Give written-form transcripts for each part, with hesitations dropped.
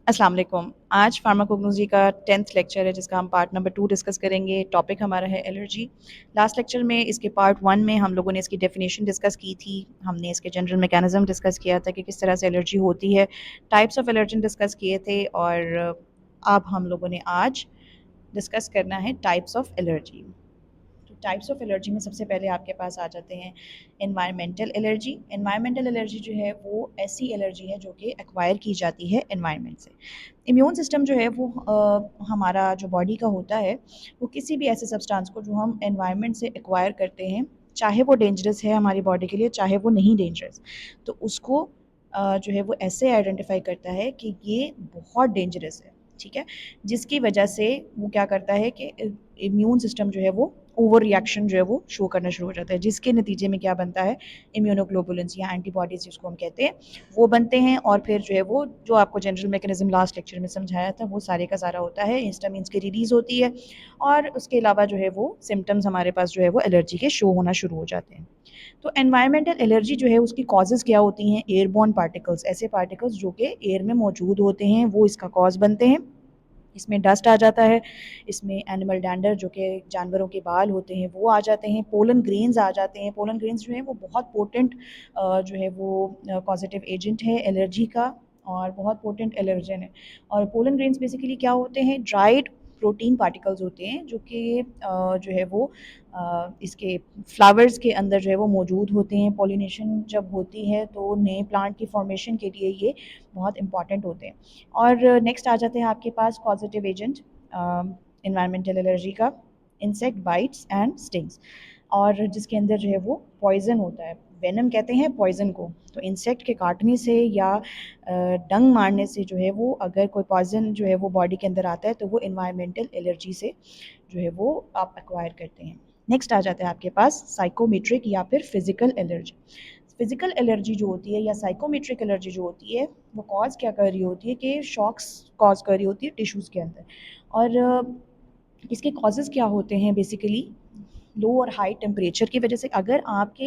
अस्सलाम वालेकुम। आज फार्माकोग्नोसी का 10th लेक्चर है जिसका हम पार्ट नंबर 2 डिस्कस करेंगे। टॉपिक हमारा है एलर्जी। लास्ट लेक्चर में इसके पार्ट 1 में हम लोगों ने इसकी डेफिनेशन डिस्कस की थी। हमने इसके जनरल मैकेनिज्म डिस्कस किया था कि किस तरह से एलर्जी होती है, टाइप्स ऑफ एलर्जन डिस्कस किए थे और अब हम लोगों ने आज डिस्कस करना है टाइप्स ऑफ एलर्जी। तो टाइप्स ऑफ एलर्जी में सबसे पहले आपके पास आ जाते हैं एनवायरमेंटल एलर्जी। एनवायरमेंटल एलर्जी जो है वो ऐसी एलर्जी है जो कि एक्वायर की जाती है एनवायरनमेंट से। इम्यून सिस्टम जो है वो हमारा जो बॉडी का होता है वो किसी भी ऐसे सब्सटेंस को जो हम एनवायरनमेंट से एक्वायर करते हैं, चाहे वो डेंजरस है हमारी बॉडी के लिए चाहे वो नहीं डेंजरस, तो उसको जो है वो ऐसे आइडेंटिफाई करता है कि ये बहुत डेंजरस है। ठीक है, जिसकी वजह से वो क्या करता है कि इम्यून सिस्टम जो है वो ओवर रिएक्शन जो है वो शो करना शुरू हो जाता है, जिसके नतीजे में क्या बनता है, इम्यूनोग्लोबुलिन्स या एंटीबॉडीज़ जिसको हम कहते हैं वो बनते हैं। और फिर जो है वो जो आपको जनरल मैकेनिज्म लास्ट लेक्चर में समझाया था वो सारे का सारा होता है, हिस्टामिन्स की रिलीज़ होती है और उसके अलावा जो है वो सिम्टम्स हमारे पास जो है वो एलर्जी के शो होना शुरू हो जाते हैं। तो एनवायरमेंटल एलर्जी जो है उसकी कॉजेज़ क्या होती हैं, एयरबॉर्न पार्टिकल्स, ऐसे पार्टिकल्स जो कि एयर में मौजूद होते हैं वो इसका कॉज बनते हैं। इसमें डस्ट आ जाता है, इसमें एनिमल डैंडर जो कि जानवरों के बाल होते हैं वो आ जाते हैं, पोलन ग्रेन्स आ जाते हैं। पोलन ग्रेन्स जो हैं वो बहुत पोटेंट जो है वो कॉजेटिव एजेंट है एलर्जी का और बहुत पोटेंट एलर्जन है। और पोलन ग्रेन्स बेसिकली क्या होते हैं, ड्राइड प्रोटीन पार्टिकल्स होते हैं जो कि जो है वो इसके फ्लावर्स के अंदर जो है वो मौजूद होते हैं। पॉलिनेशन जब होती है तो नए प्लांट की फॉर्मेशन के लिए ये बहुत इंपॉर्टेंट होते हैं। और नेक्स्ट आ जाते हैं आपके पास पॉजिटिव एजेंट इन्वायरमेंटल एलर्जी का, इंसेक्ट बाइट्स एंड स्टिंग्स, और जिसके अंदर जो है वो पॉइजन होता है, वेनम कहते हैं पॉइजन को। तो इंसेक्ट के काटने से या डंग मारने से जो है वो अगर कोई पॉइजन जो है वो बॉडी के अंदर आता है तो वो इन्वायरमेंटल एलर्जी से जो है वो आप एक्वायर करते हैं। नेक्स्ट आ जाता है आपके पास साइकोमेट्रिक या फिर फिजिकल एलर्जी। फिजिकल एलर्जी जो होती है या साइकोमेट्रिक एलर्जी जो होती है वो कॉज क्या कर रही होती है कि शॉक्स कॉज कर रही होती है टिश्यूज़ के अंदर। और इसके कॉजेज़ क्या होते हैं बेसिकली, लो और हाई टेम्परेचर की वजह से। अगर आपके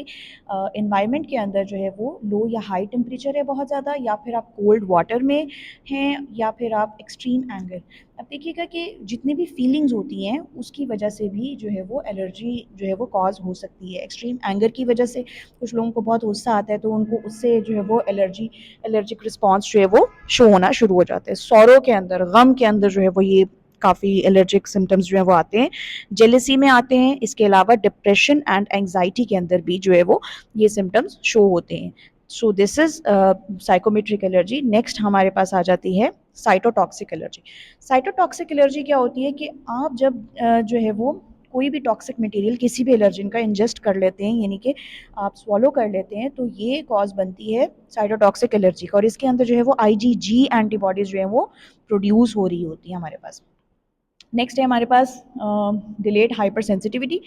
एनवायरनमेंट के अंदर जो है वो लो या हाई टेम्परेचर है बहुत ज़्यादा, या फिर आप कोल्ड वाटर में हैं, या फिर आप एक्सट्रीम एंगर, अब देखिएगा कि जितनी भी फीलिंग्स होती हैं उसकी वजह से भी जो है वो एलर्जी जो है वो कॉज हो सकती है। एक्सट्रीम एंगर की वजह से कुछ लोगों को बहुत गुस्सा आता है तो उनको उससे जो है वो एलर्जिक रिस्पॉन्स जो है वो शो होना शुरू हो जाते हैं। सौरों के अंदर, गम के अंदर जो है वो ये काफ़ी एलर्जिक सिम्टम्स जो है वो आते हैं। जेलसी में आते हैं, इसके अलावा डिप्रेशन एंड एंग्जाइटी के अंदर भी जो है वो ये सिम्टम्स शो होते हैं। So this is psychometric allergy. Next हमारे पास आ जाती है साइटोटॉक्सिक एलर्जी। साइटोटॉक्सिक एलर्जी क्या होती है कि आप जब जो है वो कोई भी टॉक्सिक मटेरियल किसी भी एलर्जन का इंजेस्ट कर लेते हैं, यानी कि आप स्वॉलो कर लेते हैं, तो ये कॉज बनती है साइटोटॉक्सिक एलर्जी का। और इसके अंदर जो है वो आईजीजी एंटीबॉडीज जो है वो प्रोड्यूस हो रही होती है हमारे पास। नेक्स्ट है हमारे पास डिलेड हाइपर सेंसिटिविटी।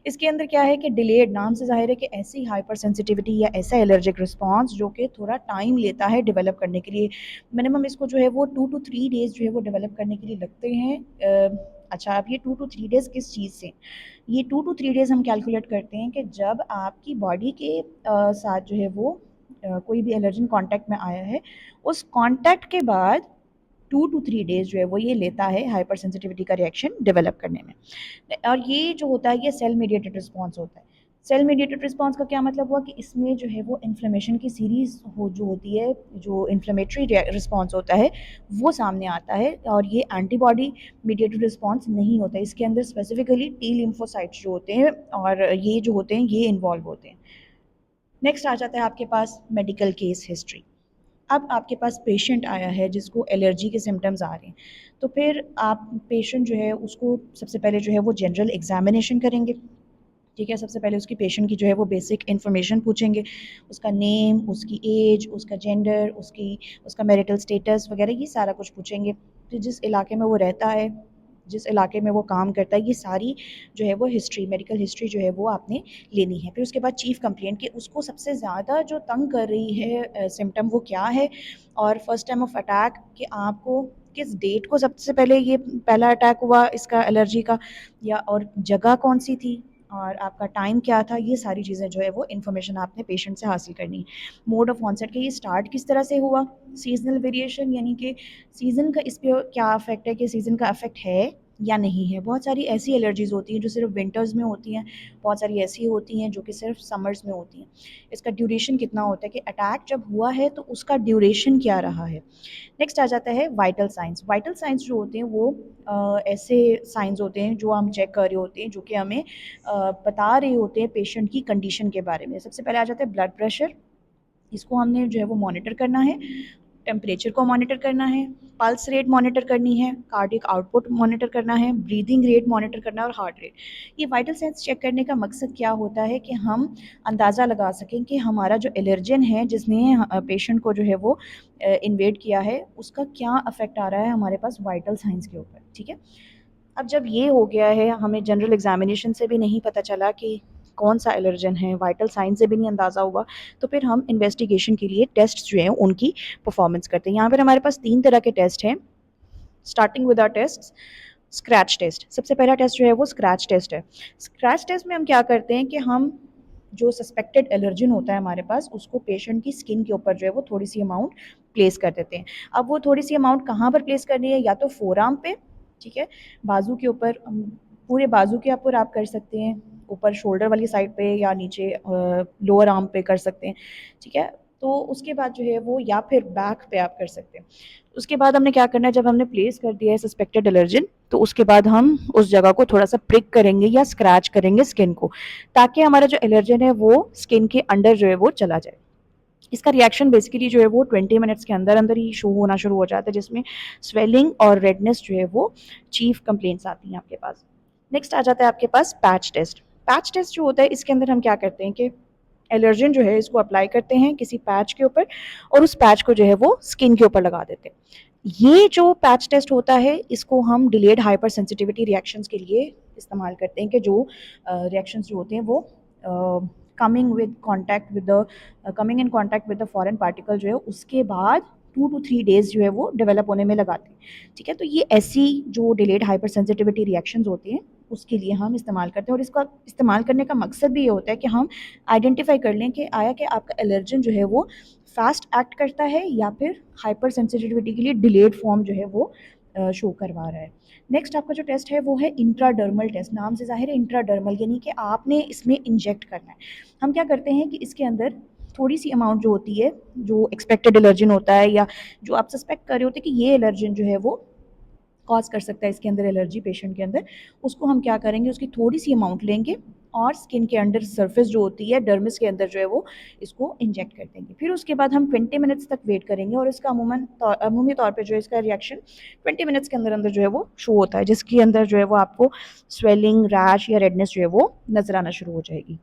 इसके अंदर क्या है कि डिलेड नाम से जाहिर है कि ऐसी हाइपर सेंसिटिविटी या ऐसा एलर्जिक रिस्पॉन्स जो कि थोड़ा टाइम लेता है डेवलप करने के लिए। मिनिमम इसको जो है वो 2 to 3 डेज़ जो है वो डेवलप करने के लिए लगते हैं। अच्छा, अब ये 2 to 3 डेज़ किस चीज़ से, ये 2 to 3 डेज़ हम कैलकुलेट करते हैं कि जब आपकी बॉडी के साथ जो है वो कोई भी एलर्जन कांटेक्ट में आया है, उस कांटेक्ट के बाद 2 to 3 डेज़ जो है वो ये लेता है हाइपर सेंसिटिविटी का रिएक्शन डेवलप करने में। और ये जो होता है ये सेल मीडिएटेड रिस्पॉन्स होता है। सेल मीडिएटेड रिस्पॉन्स का क्या मतलब हुआ कि इसमें जो है वो इन्फ्लेमेशन की सीरीज़ हो जो होती है, जो इन्फ्लेमेटरी रिस्पॉन्स होता है वो सामने आता है, और ये एंटीबॉडी मीडिएटेड रिस्पॉन्स नहीं होता है। इसके अंदर स्पेसिफिकली टी लिम्फोसाइट्स जो होते हैं और ये जो होते हैं ये इन्वॉल्व होते हैं। नेक्स्ट आ जाता है आपके पास मेडिकल केस हिस्ट्री। अब आपके पास पेशेंट आया है जिसको एलर्जी के सिम्टम्स आ रहे हैं, तो फिर आप पेशेंट जो है उसको सबसे पहले जो है वो जनरल एग्जामिनेशन करेंगे। ठीक है, सबसे पहले उसकी पेशेंट की जो है वो बेसिक इन्फॉर्मेशन पूछेंगे, उसका नेम, उसकी एज, उसका जेंडर, उसका मैरिटल स्टेटस वगैरह ये सारा कुछ पूछेंगे। फिर जिस इलाके में वो रहता है, जिस इलाके में वो काम करता है, ये सारी जो है वो हिस्ट्री, मेडिकल हिस्ट्री जो है वो आपने लेनी है। फिर उसके बाद चीफ़ कंप्लेंट कि उसको सबसे ज़्यादा जो तंग कर रही है सिम्टम वो क्या है, और फर्स्ट टाइम ऑफ अटैक कि आपको किस डेट को सबसे पहले ये पहला अटैक हुआ इसका एलर्जी का, या और जगह कौन सी थी, और आपका टाइम क्या था, ये सारी चीज़ें जो है वो इन्फॉर्मेशन आपने पेशेंट से हासिल करनी है। मोड ऑफ ऑनसेट का ये स्टार्ट किस तरह से हुआ, सीज़नल वेरिएशन यानी कि सीज़न का इस पे क्या इफ़ेक्ट है, कि सीज़न का इफ़ेक्ट है या नहीं है। बहुत सारी ऐसी एलर्जीज़ होती हैं जो सिर्फ़ विंटर्स में होती हैं, बहुत सारी ऐसी होती हैं जो कि सिर्फ़ समर्स में होती हैं। इसका ड्यूरेशन कितना होता है, कि अटैक जब हुआ है तो उसका ड्यूरेशन क्या रहा है। नेक्स्ट आ जाता है वाइटल साइंस। वाइटल साइंस जो होते हैं वो ऐसे साइंस होते हैं जो हम चेक कर रहे होते हैं, जो कि हमें बता रहे होते हैं पेशेंट की कंडीशन के बारे में। सबसे पहले आ जाता है ब्लड प्रेशर, इसको हमने जो है वो मॉनिटर करना है, टेम्परेचर को मॉनिटर करना है, पल्स रेट मॉनिटर करनी है, कार्डियक आउटपुट मॉनिटर करना है, ब्रीदिंग रेट मॉनिटर करना है और हार्ट रेट। ये वाइटल साइंस चेक करने का मकसद क्या होता है, कि हम अंदाज़ा लगा सकें कि हमारा जो एलर्जन है जिसने पेशेंट को जो है वो इन्वेड किया है, उसका क्या अफेक्ट आ रहा है हमारे पास वाइटल साइंस के ऊपर। ठीक है, अब जब ये हो गया है, हमें जनरल एग्जामिनेशन से भी नहीं पता चला कि कौन सा एलर्जन है, वाइटल साइन से भी नहीं अंदाज़ा हुआ, तो फिर हम इन्वेस्टिगेशन के लिए टेस्ट जो हैं उनकी परफॉर्मेंस करते हैं। यहाँ पर हमारे पास 3 तरह के टेस्ट हैं। Starting with our test, scratch test. सबसे पहला टेस्ट जो है वो स्क्रैच टेस्ट है। स्क्रैच टेस्ट में हम क्या करते हैं कि हम जो सस्पेक्टेड एलर्जन होता है हमारे पास, उसको पेशेंट की स्किन के ऊपर जो है वो थोड़ी सी अमाउंट प्लेस कर देते हैं। अब वो थोड़ी सी अमाउंट कहाँ पर प्लेस करनी है, या तो फोरआर्म पे, ठीक है, बाजू के ऊपर, पूरे बाजू के ऊपर आप कर सकते हैं, ऊपर शोल्डर वाली साइड पे, या नीचे लोअर आर्म पे कर सकते हैं। ठीक है, तो उसके बाद जो है वो, या फिर बैक पे आप कर सकते हैं। उसके बाद हमने क्या करना है, जब हमने प्लेस कर दिया है सस्पेक्टेड एलर्जन, तो उसके बाद हम उस जगह को थोड़ा सा प्रिक करेंगे या स्क्रैच करेंगे स्किन को, ताकि हमारा जो एलर्जन है वो स्किन के अंदर जो है वो चला जाए। इसका रिएक्शन बेसिकली जो है वो 20 मिनट्स के अंदर अंदर ही शो होना शुरू हो जाता है, जिसमें स्वेलिंग और रेडनेस जो है वो चीफ कंप्लेंट्स आती हैं आपके पास। नेक्स्ट आ जाता है आपके पास पैच टेस्ट। पैच टेस्ट जो होता है, इसके अंदर हम क्या करते हैं कि एलर्जन जो है इसको अप्लाई करते हैं किसी पैच के ऊपर, और उस पैच को जो है वो स्किन के ऊपर लगा देते हैं। ये जो पैच टेस्ट होता है, इसको हम डिलेड हाइपर सेंसिटिविटी रिएक्शंस के लिए इस्तेमाल करते हैं, कि जो रिएक्शंस जो होते हैं वो coming in contact with the foreign particle जो है उसके बाद 2 to 3 डेज जो है वो डेवलप होने में लगाते हैं। ठीक है, तो ये ऐसी जो डिलेड हाइपर सेंसिटिविटी रिएक्शंस होती हैं उसके लिए हम इस्तेमाल करते हैं, और इसका इस्तेमाल करने का मकसद भी ये होता है कि हम आइडेंटिफाई कर लें कि आया कि आपका एलर्जन जो है वो फास्ट एक्ट करता है, या फिर हाइपर सेंसिटिविटी के लिए डिलेड फॉर्म जो है वो शो करवा रहा है। नेक्स्ट आपका जो टेस्ट है वो है इंट्राडर्मल टेस्ट। नाम से ज़ाहिर है इंट्राडर्मल, यानी कि आपने इसमें इंजेक्ट करना है। हम क्या करते हैं कि इसके अंदर थोड़ी सी अमाउंट जो होती है, जो एक्सपेक्टेड एलर्जन होता है, या जो आप सस्पेक्ट कर रहे होते हैं कि ये एलर्जन जो है वो कॉज कर सकता है इसके अंदर एलर्जी पेशेंट के अंदर, उसको हम क्या करेंगे, उसकी थोड़ी सी अमाउंट लेंगे और स्किन के अंडर सरफेस जो होती है, डर्मिस के अंदर जो है वो इसको इंजेक्ट कर देंगे। फिर उसके बाद हम 20 मिनट्स तक वेट करेंगे, और इसका अमूमी तौर पे जो है इसका रिएक्शन 20 मिनट्स के अंदर अंदर जो है वो शो होता है, जिसके अंदर जो है वो आपको स्वेलिंग, रैश या रेडनेस जो है वो नजर आना शुरू हो जाएगी।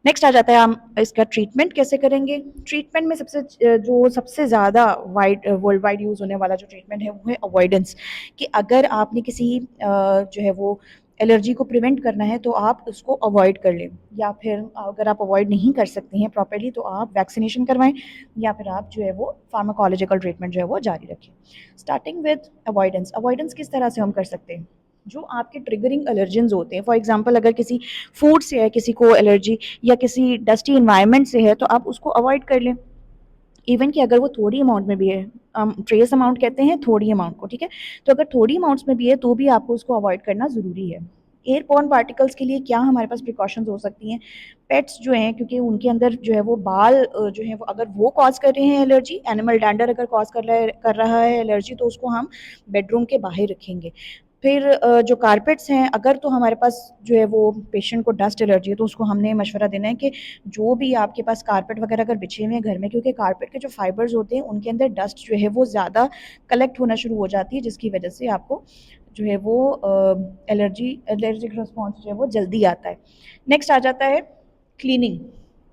नेक्स्ट आ जाता है हम इसका ट्रीटमेंट कैसे करेंगे। ट्रीटमेंट में सबसे ज़्यादा वर्ल्ड वाइड यूज़ होने वाला जो ट्रीटमेंट है वो है अवॉइडेंस, कि अगर आपने किसी जो है वो एलर्जी को प्रिवेंट करना है तो आप उसको अवॉइड कर लें, या फिर अगर आप अवॉइड नहीं कर सकते हैं प्रॉपर्ली तो आप वैक्सीनेशन करवाएं, या फिर आप जो है वो फार्माकोलॉजिकल ट्रीटमेंट जो है वो जारी रखें। Starting with avoidance. अवॉइडेंस किस तरह से हम कर सकते हैं, जो आपके ट्रिगरिंग एलर्जेंस होते हैं, फॉर एग्जांपल अगर किसी फूड से है किसी को एलर्जी, या किसी डस्टी इन्वायरमेंट से है, तो आप उसको अवॉइड कर लें। इवन कि अगर वो थोड़ी अमाउंट में भी है, ट्रेस अमाउंट कहते हैं थोड़ी अमाउंट को, ठीक है, तो अगर थोड़ी अमाउंट्स में भी है तो भी आपको उसको अवॉइड करना ज़रूरी है। एयरबॉर्न पार्टिकल्स के लिए क्या हमारे पास प्रिकॉशंस हो सकती हैं। पेट्स जो हैं, क्योंकि उनके अंदर जो है वो बाल जो है वो अगर वो कॉज कर रहे हैं एलर्जी, एनिमल डैंडर अगर कॉज कर रहा है एलर्जी, तो उसको हम बेडरूम के बाहर रखेंगे। फिर जो कारपेट्स हैं, अगर तो हमारे पास जो है वो पेशेंट को डस्ट एलर्जी है, तो उसको हमने मशवरा देना है कि जो भी आपके पास कारपेट वगैरह अगर बिछे हुए हैं घर में, क्योंकि कारपेट के जो फाइबर्स होते हैं उनके अंदर डस्ट जो है वो ज़्यादा कलेक्ट होना शुरू हो जाती है, जिसकी वजह से आपको जो है वो एलर्जिक रिस्पॉन्स जो है वो जल्दी आता है। नेक्स्ट आ जाता है क्लीनिंग।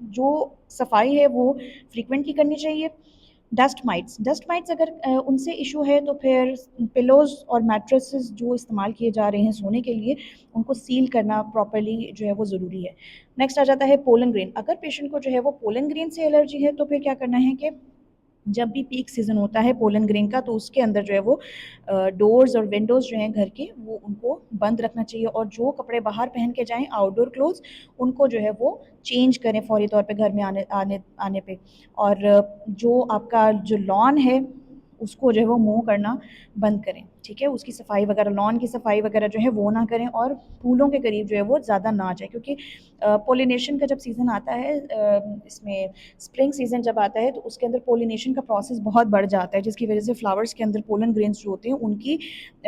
जो सफाई है वो फ्रीक्वेंटली करनी चाहिए। डस्ट माइट्स अगर उनसे इशू है, तो फिर पिलोज़ और मैट्रेसेस जो इस्तेमाल किए जा रहे हैं सोने के लिए, उनको सील करना प्रॉपर्ली जो है वो ज़रूरी है। नेक्स्ट आ जाता है पोलन ग्रेन। अगर पेशेंट को जो है वो पोलन ग्रेन से एलर्जी है, तो फिर क्या करना है कि जब भी पीक सीज़न होता है पोलन ग्रेन का, तो उसके अंदर जो है वो डोर्स और विंडोज़ जो हैं घर के, वो उनको बंद रखना चाहिए, और जो कपड़े बाहर पहन के जाएँ आउटडोर क्लोथ्स, उनको जो है वो चेंज करें फ़ौरी तौर पे घर में आने आने आने पे। और जो आपका जो लॉन है उसको जो है वो मूव करना बंद करें, ठीक है? उसकी सफाई वगैरह, लॉन की सफाई वगैरह जो है वो ना करें, और फूलों के करीब जो है वो ज़्यादा ना जाए, क्योंकि पॉलिनेशन का जब सीज़न आता है, इसमें स्प्रिंग सीज़न जब आता है, तो उसके अंदर पॉलिनेशन का प्रोसेस बहुत बढ़ जाता है, जिसकी वजह से फ्लावर्स के अंदर पोलन ग्रेन्स जो होते हैं उनकी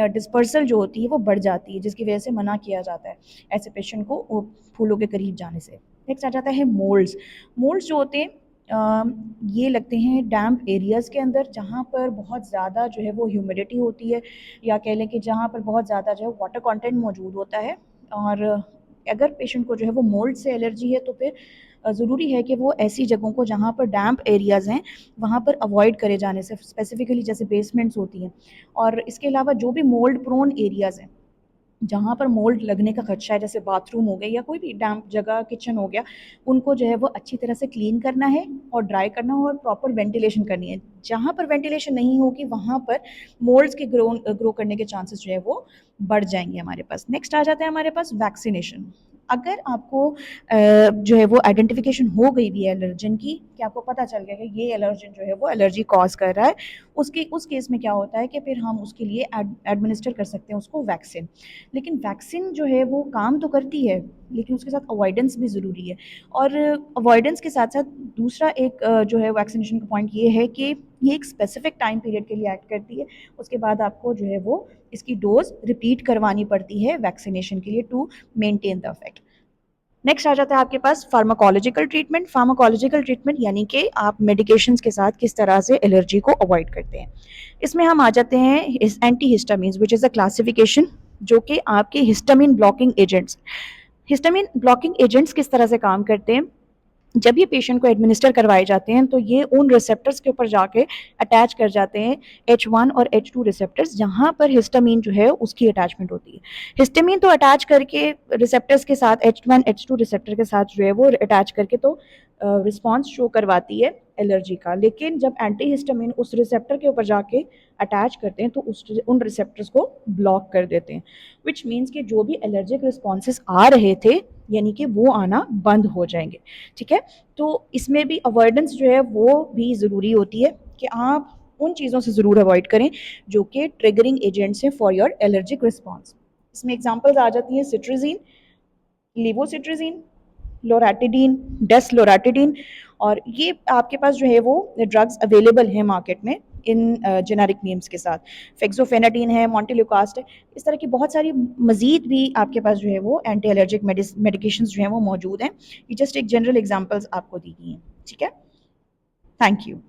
डिस्पर्सल जो होती है वो बढ़ जाती है, जिसकी वजह से मना किया जाता है ऐसे पेशेंट को फूलों के करीब जाने से। नेक्स्ट आ जाता है मोल्ड्स। मोल्ड्स जो होते हैं ये लगते हैं डैम्प एरियाज़ के अंदर, जहाँ पर बहुत ज़्यादा जो है वो ह्यूमिडिटी होती है, या कह लें कि जहाँ पर बहुत ज़्यादा जो है वाटर कंटेंट मौजूद होता है। और अगर पेशेंट को जो है वो मोल्ड से एलर्जी है, तो फिर ज़रूरी है कि वो ऐसी जगहों को जहाँ पर डैम्प एरियाज़ हैं वहाँ पर अवॉइड करे जाने से, स्पेसिफिकली जैसे बेसमेंट्स होती हैं। और इसके अलावा जो भी मोल्ड प्रोन एरियाज़ हैं, जहाँ पर मोल्ड लगने का खदशा है, जैसे बाथरूम हो गए या कोई भी डैम्प जगह, किचन हो गया, उनको जो है वो अच्छी तरह से क्लीन करना है और ड्राई करना है, और प्रॉपर वेंटिलेशन करनी है। जहाँ पर वेंटिलेशन नहीं होगी वहाँ पर मोल्ड्स के ग्रो करने के चांसेस जो है वो बढ़ जाएंगे हमारे पास। नेक्स्ट आ जाता है हमारे पास वैक्सीनेशन। अगर आपको जो है वो आइडेंटिफिकेशन हो गई भी है एलर्जन की, कि आपको पता चल गया कि ये एलर्जन जो है वो एलर्जी कॉज कर रहा है, उस केस में क्या होता है कि फिर हम उसके लिए एडमिनिस्टर कर सकते हैं उसको वैक्सीन। लेकिन वैक्सीन जो है वो काम तो करती है, लेकिन उसके साथ अवॉइडेंस भी ज़रूरी है। और अवॉइडेंस के साथ साथ दूसरा एक जो है वैक्सीनेशन का पॉइंट ये है कि ये एक स्पेसिफिक टाइम पीरियड के लिए एक्ट करती है, उसके बाद आपको जो है वो इसकी डोज रिपीट करवानी पड़ती है वैक्सीनेशन के लिए, to maintain the effect. Next आ जाता है आपके पास फार्माकोलॉजिकल ट्रीटमेंट। फार्माकोलॉजिकल ट्रीटमेंट यानी कि आप मेडिकेशंस के साथ किस तरह से एलर्जी को अवॉइड करते हैं। इसमें हम आ जाते हैं इस anti histamines, which is a classification, जो कि आपके histamine blocking agents. Histamine blocking agents किस तरह से काम करते हैं? जब ये पेशेंट को एडमिनिस्टर करवाए जाते हैं, तो ये उन रिसेप्टर्स के ऊपर जाके अटैच कर जाते हैं, H1 और H2 रिसेप्टर्स, जहाँ पर हिस्टामिन जो है उसकी अटैचमेंट होती है। हिस्टामिन तो अटैच करके रिसेप्टर्स के साथ, H1 H2 रिसेप्टर के साथ जो है वो अटैच करके तो रिस्पॉन्स शो करवाती है एलर्जी का, लेकिन जब एंटी हिस्टामिन उस रिसेप्टर के ऊपर जाके अटैच करते हैं, तो उन रिसेप्टर्स को ब्लॉक कर देते हैं, विच मीन्स कि जो भी एलर्जिक रिस्पॉन्सेज आ रहे थे, यानी कि वो आना बंद हो जाएंगे। ठीक है? तो इसमें भी अवॉइडेंस जो है वो भी ज़रूरी होती है, कि आप उन चीज़ों से ज़रूर अवॉइड करें जो कि ट्रिगरिंग एजेंट्स हैं फॉर योर एलर्जिक रिस्पॉन्स। इसमें एग्जांपल्स आ जाती हैं सिट्रिजीन, लिवोसिट्रिजीन, लोराटिडीन, डेसलोराटिडीन, और ये आपके पास जो है वो ड्रग्स अवेलेबल हैं मार्केट में इन जेनेरिक नेम्स के साथ। फेक्सोफेनाडीन है, मोंटेल्यूकास्ट है, इस तरह की बहुत सारी मजीद भी आपके पास जो है वो एंटी एलर्जिक मेडिकेशंस जो हैं वो मौजूद हैं। ये जस्ट एक जनरल एग्जांपल्स आपको दी गई हैं। ठीक है? Thank you.